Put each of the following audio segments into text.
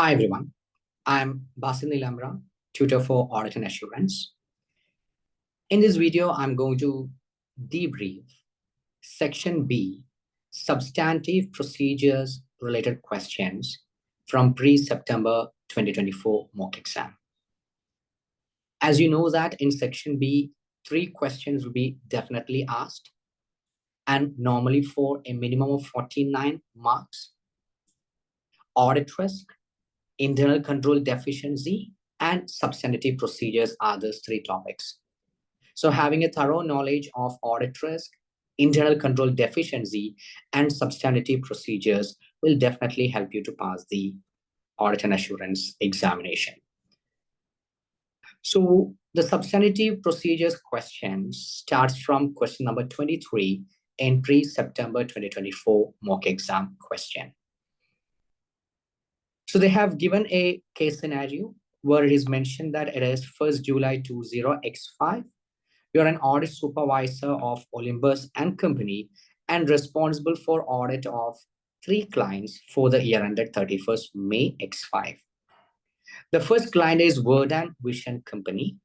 Hi everyone, I'm Basil Neelambra, tutor for Audit and Assurance. In this video, I'm going to debrief Section B, Substantive Procedures Related Questions from pre-September 2024 mock exam. As you know that in Section B, 3 questions will be definitely asked and normally for a minimum of 49 marks. Audit risk, internal control deficiency, and substantive procedures are those 3 topics. So having a thorough knowledge of audit risk, internal control deficiency, and substantive procedures will definitely help you to pass the audit and assurance examination. So the substantive procedures question starts from question number 23 in pre-September 2024 mock exam question. So they have given a case scenario where it is mentioned that it is 1st July 20x5. You're an audit supervisor of Olympus and Company and responsible for audit of 3 clients for the year ended 31st May X5. The first client is Verdant Vision Company,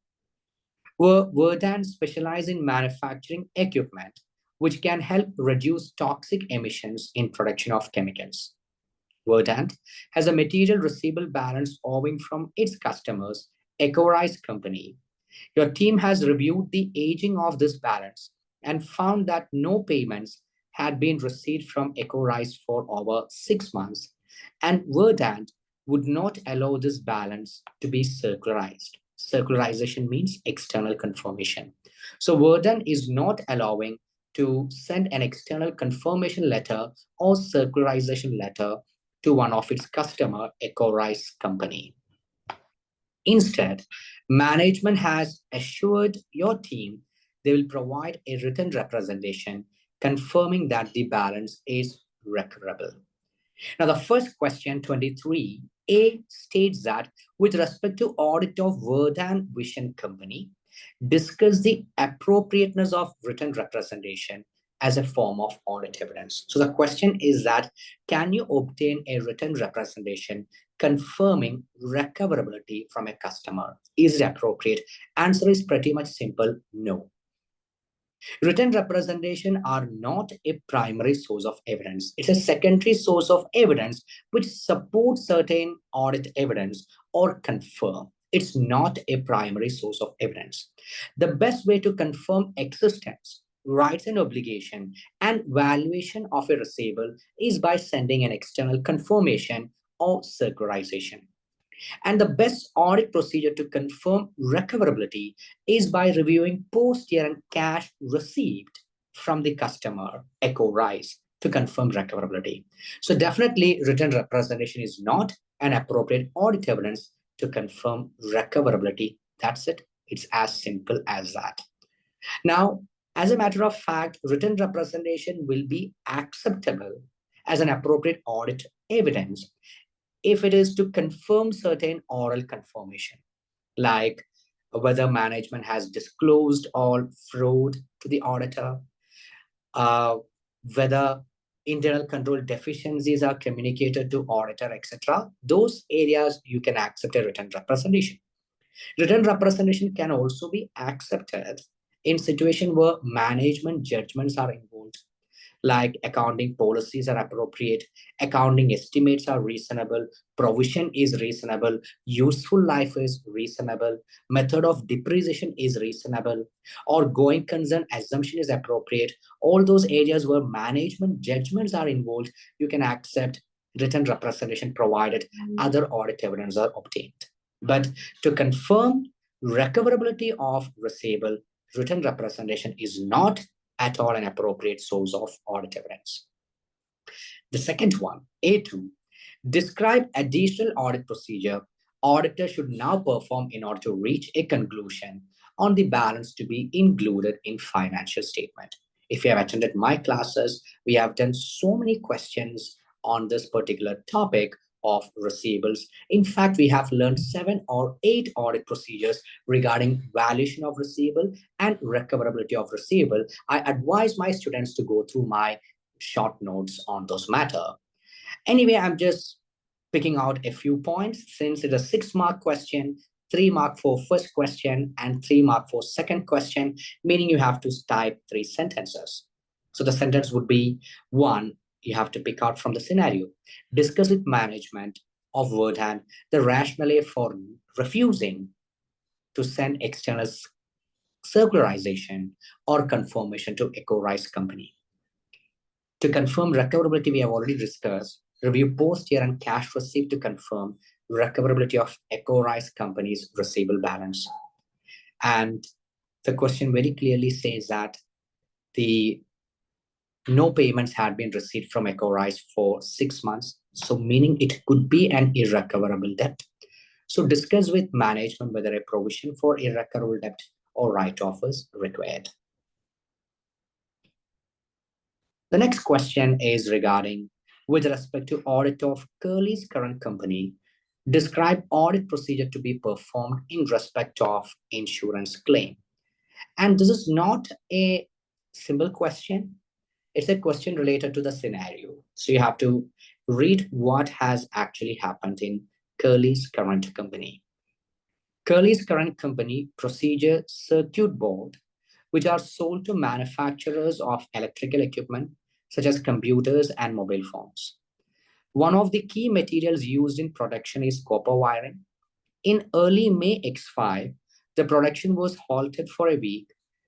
where Verdant specializes in manufacturing equipment which can help reduce toxic emissions in production of chemicals. Verdant has a material receivable balance owing from its customers, Ecorise Company. Your team has reviewed the aging of this balance and found that no payments had been received from Ecorise for over 6 months, and Verdant would not allow this balance to be circularized. Circularization means external confirmation. So Verdant is not allowing to send an external confirmation letter or circularization letter to one of its customer, Ecorise Company. Instead, management has assured your team they will provide a written representation confirming that the balance is recoverable. Now, the first question, 23A, states that with respect to audit of Verdant Vision Company, discuss the appropriateness of written representation as a form of audit evidence. So the question is that, can you obtain a written representation confirming recoverability from a customer? Is it appropriate? Answer is pretty much simple, no. Written representation are not a primary source of evidence. It's a secondary source of evidence which supports certain audit evidence or confirm. It's not a primary source of evidence. The best way to confirm existence, rights and obligation, and valuation of a receivable is by sending an external confirmation or circularization. And the best audit procedure to confirm recoverability is by reviewing post-year-end cash received from the customer, Ecorise, to confirm recoverability. So definitely written representation is not an appropriate audit evidence to confirm recoverability. That's it. It's as simple as that. Now, as a matter of fact, written representation will be acceptable as an appropriate audit evidence if it is to confirm certain oral confirmation, like whether management has disclosed all fraud to the auditor, whether internal control deficiencies are communicated to auditor, etc. Those areas you can accept a written representation. Written representation can also be accepted in situation where management judgments are involved, like accounting policies are appropriate, accounting estimates are reasonable, provision is reasonable, useful life is reasonable, method of depreciation is reasonable, or going concern assumption is appropriate. All those areas where management judgments are involved, you can accept written representation provided other audit evidence are obtained. But to confirm recoverability of receivable, written representation is not at all an appropriate source of audit evidence. The second one, A2, describe additional audit procedure auditor should now perform in order to reach a conclusion on the balance to be included in financial statement. If you have attended my classes, we have done so many questions on this particular topic of receivables. In fact, we have learned 7 or 8 audit procedures regarding valuation of receivable and recoverability of receivable. I advise my students to go through my short notes on those matter. Anyway, I'm just picking out a few points. Since it's a 6-mark question, 3 mark for first question and 3 mark for second question, meaning you have to type 3 sentences. So the sentence would be: one, you have to pick out from the scenario. Discuss with management of Verdhan the rationale for refusing to send external circularization or confirmation to Echo Rice Company. To confirm recoverability, we have already discussed. Review post-year and cash received to confirm recoverability of Echo Rice Company's receivable balance. And the question very clearly says that the no payments had been received from Echo Rice for 6 months. So meaning it could be an irrecoverable debt. So discuss with management whether a provision for irrecoverable debt or write-off is required. The next question is regarding, with respect to audit of Curly's current company, describe audit procedure to be performed in respect of insurance claim. And this is not a simple question. It's a question related to the scenario. So you have to read what has actually happened in Curly's current company. Curly's current company procedure circuit board, which are sold to manufacturers of electrical equipment such as computers and mobile phones. One of the key materials used in production is copper wiring. In early May X5, the production was halted for a week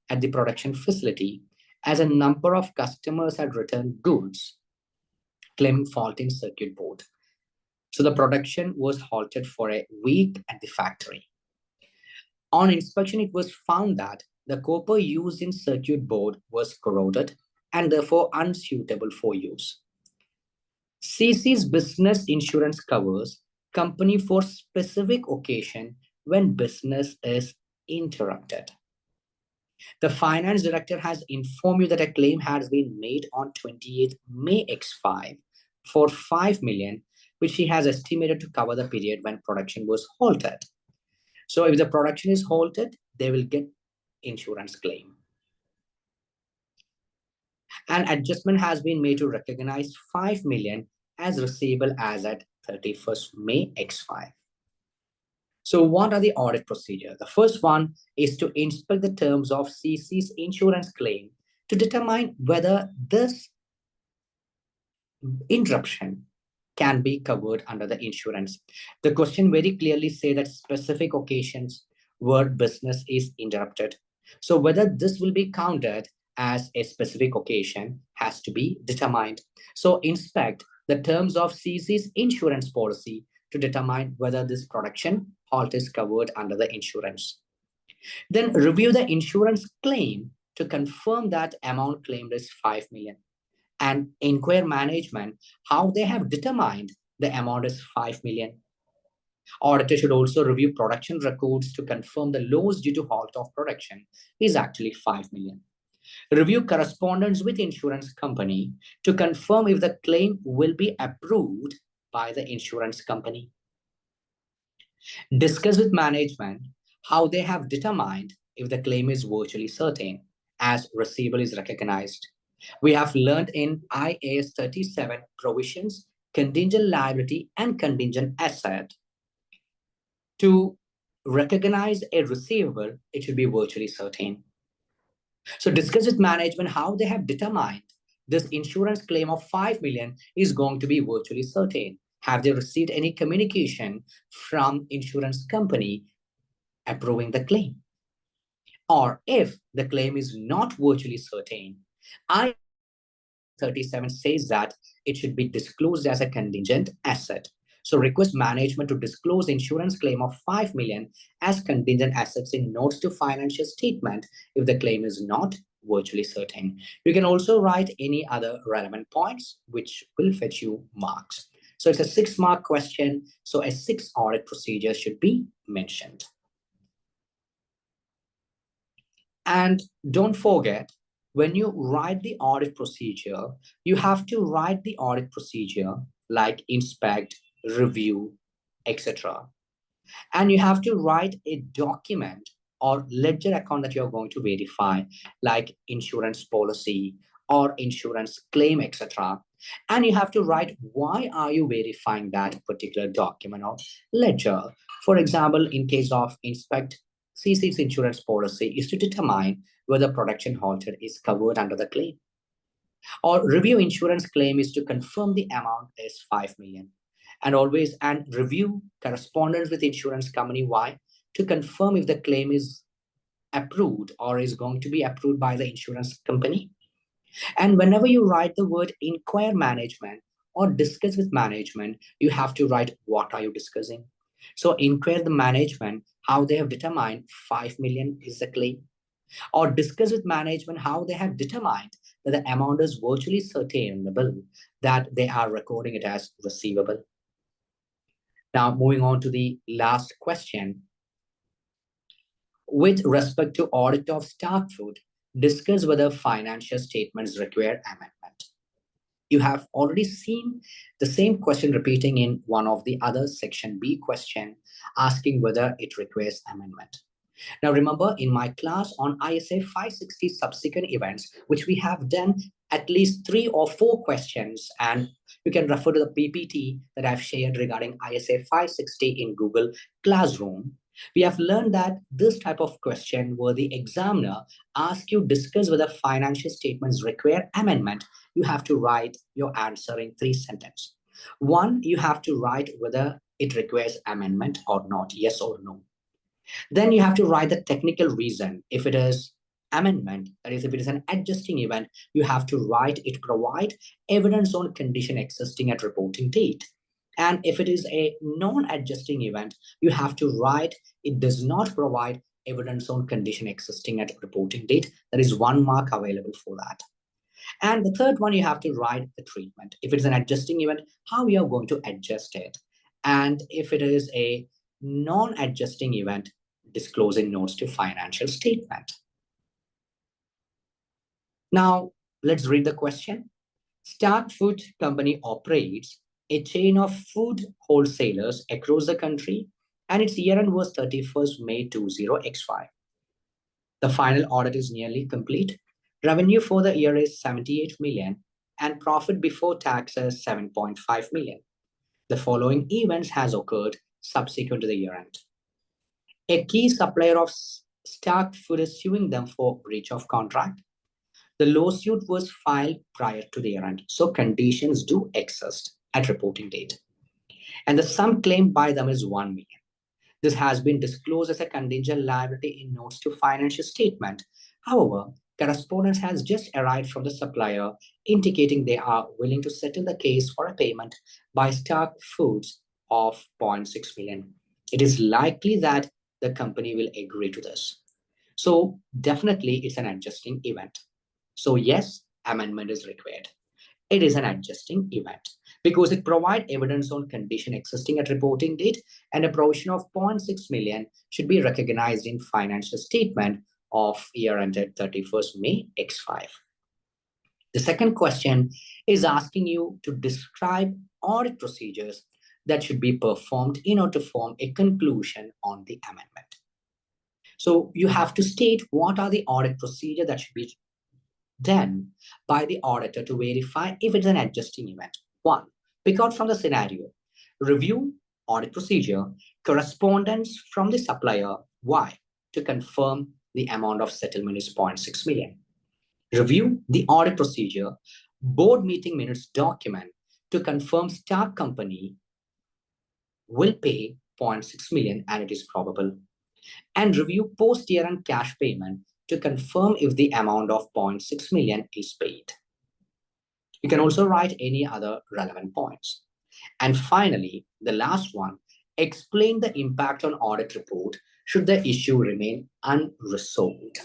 at the production facility as a number of customers had returned goods claiming fault in circuit board. So the production was halted for a week at the factory. On inspection, it was found that the copper used in circuit board was corroded and therefore unsuitable for use. CC's business insurance covers company for specific occasion when business is interrupted. The finance director has informed you that a claim has been made on 28th May X5 for 5 million, which he has estimated to cover the period when production was halted. So if the production is halted, they will get insurance claim. An adjustment has been made to recognize 5 million as receivable as at 31st May X5. So what are the audit procedures? The first one is to inspect the terms of CC's insurance claim to determine whether this interruption can be covered under the insurance. The question very clearly says that specific occasions where business is interrupted. So whether this will be counted as a specific occasion has to be determined. So inspect the terms of CC's insurance policy to determine whether this production halt is covered under the insurance. Then review the insurance claim to confirm that amount claimed is 5 million and inquire management how they have determined the amount is 5 million. Auditor should also review production records to confirm the loss due to halt of production is actually 5 million. Review correspondence with insurance company to confirm if the claim will be approved by the insurance company. Discuss with management how they have determined if the claim is virtually certain as receivable is recognized. We have learned in IAS 37 provisions, contingent liability and contingent asset. To recognize a receivable, it should be virtually certain. So discuss with management how they have determined this insurance claim of 5 million is going to be virtually certain. Have they received any communication from insurance company approving the claim? Or if the claim is not virtually certain, I 37 says that it should be disclosed as a contingent asset. So request management to disclose insurance claim of 5 million as contingent assets in notes to financial statement if the claim is not virtually certain. You can also write any other relevant points which will fetch you marks. So it's a 6-mark question. So a 6 audit procedure should be mentioned. And don't forget, when you write the audit procedure, you have to write the audit procedure like inspect, review, etc. And you have to write a document or ledger account that you're going to verify, like insurance policy or insurance claim, etc. And you have to write why are you verifying that particular document or ledger. For example, in case of inspect CC's insurance policy is to determine whether production halted is covered under the claim. Or review insurance claim is to confirm the amount is 5 million. And review correspondence with insurance company. Why? To confirm if the claim is approved or is going to be approved by the insurance company. And whenever you write the word inquire management or discuss with management, you have to write what are you discussing. So inquire the management how they have determined 5 million is the claim, or discuss with management how they have determined that the amount is virtually certainable that they are recording it as receivable. Now, moving on to the last question. With respect to audit of stock food, discuss whether financial statements require amendment. You have already seen the same question repeating in one of the other section B question, asking whether it requires amendment. Now, remember in my class on ISA 560 subsequent events, which we have done at least 3 or 4 questions, and you can refer to the PPT that I've shared regarding ISA 560 in Google Classroom. We have learned that this type of question where the examiner asks you discuss whether financial statements require amendment, you have to write your answer in 3 sentences. One, you have to write whether it requires amendment or not, yes or no. Then you have to write the technical reason. If it is amendment, that is, if it is an adjusting event, you have to write it provide evidence on condition existing at reporting date. And if it is a non-adjusting event, you have to write it does not provide evidence on condition existing at reporting date. There is 1 mark available for that. And the third one, you have to write the treatment. If it's an adjusting event, how you are going to adjust it. And if it is a non-adjusting event, disclosing notes to financial statement. Now, let's read the question. Stark Food Company operates a chain of food wholesalers across the country, and its year-end was 31st May 20x5. The final audit is nearly complete. Revenue for the year is 78 million, and profit before tax is 7.5 million. The following events has occurred subsequent to the year-end. A key supplier of Stark Food is suing them for breach of contract. The lawsuit was filed prior to the year-end, so conditions do exist at reporting date. And the sum claimed by them is 1 million. This has been disclosed as a contingent liability in notes to financial statement. However, correspondence has just arrived from the supplier indicating they are willing to settle the case for a payment by Stark Foods of 0.6 million. It is likely that the company will agree to this. So definitely it's an adjusting event. So yes, amendment is required. It is an adjusting event because it provides evidence on condition existing at reporting date, and a provision of 0.6 million should be recognized in financial statement of year ended 31st May X5. The second question is asking you to describe audit procedures that should be performed in order to form a conclusion on the amendment. So you have to state what are the audit procedures that should be done by the auditor to verify if it's an adjusting event. 1. Pick out from the scenario. Review audit procedure, correspondence from the supplier. Why? To confirm the amount of settlement is 0.6 million. Review the audit procedure, board meeting minutes document to confirm Stark Company will pay 0.6 million and it is probable. And review post-year-end cash payment to confirm if the amount of 0.6 million is paid. You can also write any other relevant points. And finally, the last one, explain the impact on audit report should the issue remain unresolved.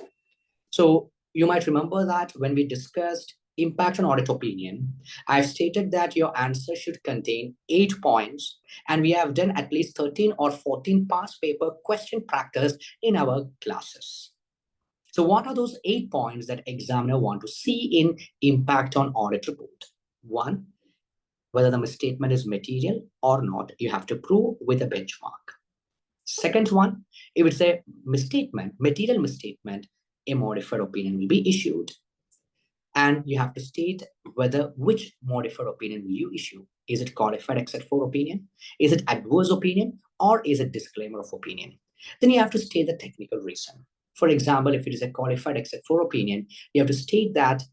So you might remember that when we discussed impact on audit opinion, I've stated that your answer should contain 8 points, and we have done at least 13 or 14 past paper question practice in our classes. So what are those 8 points that examiner want to see in impact on audit report? 1, whether the misstatement is material or not, you have to prove with a benchmark. Second one, if it's a misstatement, material misstatement, a modified opinion will be issued. And you have to state whether which modified opinion will you issue. Is it qualified except for opinion? Is it adverse opinion? Or is it disclaimer of opinion? Then you have to state the technical reason. For example, if it is a qualified except for opinion, you have to state that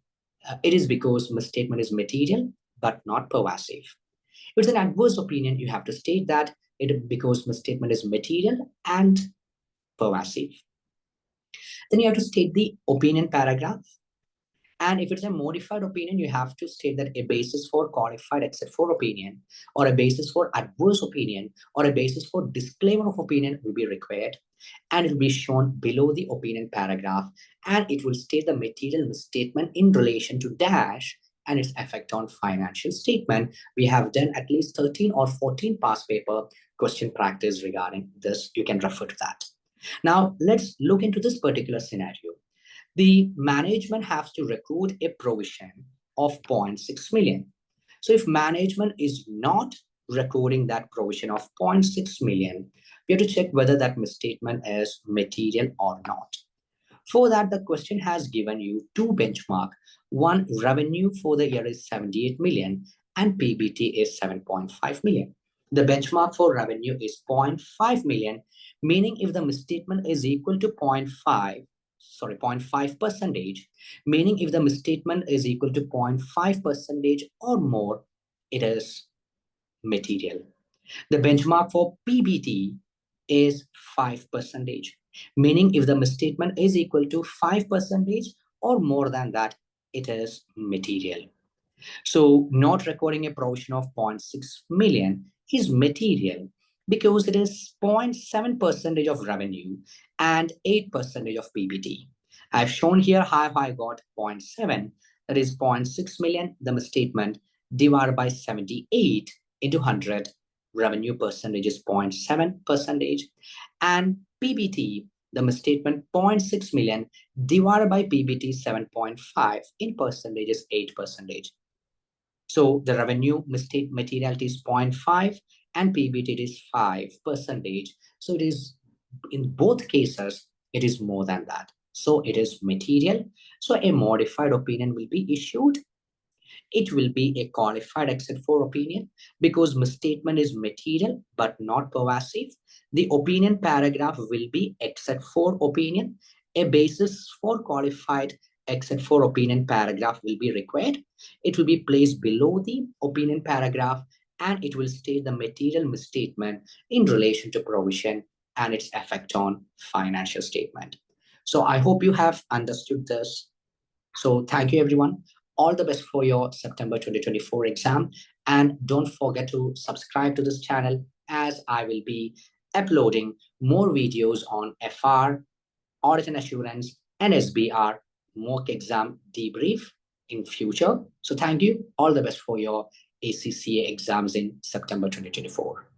it is because misstatement is material but not pervasive. If it's an adverse opinion, you have to state that it because misstatement is material and pervasive. Then you have to state the opinion paragraph. And if it's a modified opinion, you have to state that a basis for qualified except for opinion, or a basis for adverse opinion, or a basis for disclaimer of opinion will be required. And it will be shown below the opinion paragraph. And it will state the material misstatement in relation to dash and its effect on financial statement. We have done at least 13 or 14 past paper question practice regarding this. You can refer to that. Now, let's look into this particular scenario. The management has to recruit a provision of 0.6 million. So if management is not recording that provision of 0.6 million, we have to check whether that misstatement is material or not. For that, the question has given you two benchmark. One, revenue for the year is 78 million and PBT is 7.5 million. The benchmark for revenue is 0.5 million, meaning if the misstatement is equal to 0.5 percentage, meaning if the misstatement is equal to 0.5 percentage or more, it is material. The benchmark for PBT is 5 percentage, meaning if the misstatement is equal to 5 percentage or more than that, it is material. So not recording a provision of 0.6 million is material because it is 0.7 percentage of revenue and 8 percentage of PBT. I've shown here how I got 0.7, that is 0.6 million, the misstatement, divided by 78 into 100. Revenue percentage is 0.7 percentage, and PBT, the misstatement 0.6 million divided by PBT 7.5 in percentage is 8 percentage. So the revenue mistake materiality is 0.5 and PBT is 5 percentage. So it is, in both cases, it is more than that. So it is material. So a modified opinion will be issued. It will be a qualified except for opinion because misstatement is material but not pervasive. The opinion paragraph will be except for opinion. A basis for qualified except for opinion paragraph will be required. It will be placed below the opinion paragraph and it will state the material misstatement in relation to provision and its effect on financial statement. So I hope you have understood this. So thank you, everyone. All the best for your September 2024 exam. And don't forget to subscribe to this channel as I will be uploading more videos on FR, Audit and Assurance, and SBR mock exam debrief in future. So thank you. All the best for your ACCA exams in September 2024.